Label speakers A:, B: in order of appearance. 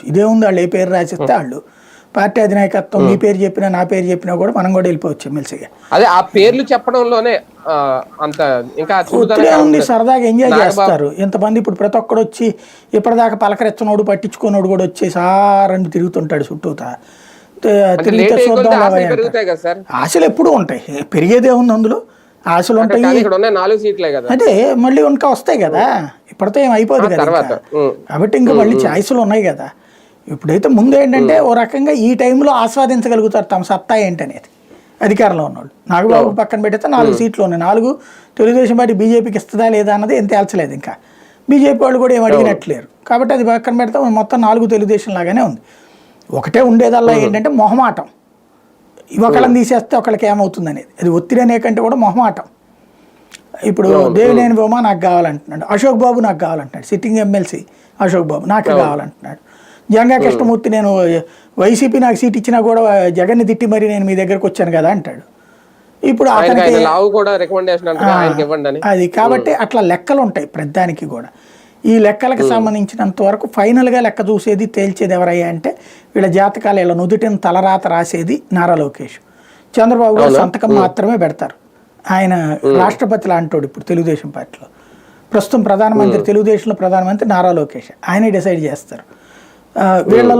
A: వెళ్ళిపోవచ్చు. ఇదే ఉంది, వాళ్ళు ఏ పేరు రాసిస్తే వాళ్ళు పార్టీ అధినాయకత్వం మీ పేరు చెప్పినా నా పేరు చెప్పినా కూడా మనం కూడా వెళ్ళిపోవచ్చు ఎమ్మెల్సీగా.
B: అదే ఆ పేర్లు చెప్పడంలోనే అంత ఇంకా
A: ఒత్తిడే ఉంది, సరదాగా ఎంజాయ్ చేస్తారు ఇంతమంది. ఇప్పుడు ప్రతి ఒక్కడు వచ్చి ఇప్పటిదాకా పలకరెచ్చనోడు పట్టించుకున్నోడు కూడా వచ్చేసి ఆరని తిరుగుతుంటాడు చుట్టూతా. తిరిగితే చూద్దాం. ఆశలు ఎప్పుడూ ఉంటాయి, పెరిగేదే ఉంది అందులో, ఆశలు ఉంటాయి. అంటే మళ్ళీ ఇంకా వస్తాయి కదా, ఇప్పటితో ఏం అయిపోదు కదా, కాబట్టి ఇంకా మళ్ళీ ఛాయిస్లు ఉన్నాయి కదా. ఇప్పుడైతే ముందు ఏంటంటే ఓ రకంగా ఈ టైంలో ఆస్వాదించగలుగుతారు తమ సత్తా ఏంటనేది అధికారంలో ఉన్నవాళ్ళు. నాగబాబు పక్కన పెడితే 4 సీట్లు ఉన్నాయి, 4 తెలుగుదేశం పార్టీ బీజేపీకి ఇస్తుందా లేదా అన్నది ఏం తేల్చలేదు. ఇంకా బీజేపీ వాళ్ళు కూడా ఏం అడిగినట్లేరు, కాబట్టి అది పక్కన పెడితే మొత్తం 4 తెలుగుదేశం లాగానే ఉంది. ఒకటే ఉండేదల్లా ఏంటంటే మొహమాటం, ఒకళ్ళని తీసేస్తే ఒకళ్ళకి ఏమవుతుంది అనేది. అది ఒత్తిడి అనే కంటే కూడా మొహమాటం. ఇప్పుడు దేవినేని ఉమా నాకు కావాలంటున్నాడు, అశోక్ బాబు నాకు కావాలంటున్నాడు, సిట్టింగ్ ఎమ్మెల్సీ అశోక్ బాబు నాకు కావాలంటున్నాడు. జంగా కృష్ణమూర్తి నేను వైసీపీ నాకు సీట్ ఇచ్చినా కూడా జగన్ని తిట్టి మరి నేను మీ దగ్గరకు వచ్చాను కదా అంటాడు. ఇప్పుడు అతనికి అది కాబట్టి అట్లా లెక్కలు ఉంటాయి ప్రతిదానికి కూడా. ఈ లెక్కలకు సంబంధించినంత వరకు ఫైనల్గా లెక్క చూసేది తేల్చేది ఎవరయ్యా అంటే వీళ్ళ జాతకాలు, ఇలా నుదుటిని తలరాత రాసేది నారా లోకేష్. చంద్రబాబు గారు సంతకం మాత్రమే పెడతారు. ఆయన రాష్ట్రపతి లాంటోడు ఇప్పుడు తెలుగుదేశం పార్టీలో. ప్రస్తుతం ప్రధానమంత్రి, తెలుగుదేశంలో ప్రధానమంత్రి నారా లోకేష్, ఆయనే డిసైడ్ చేస్తారు వీళ్ళ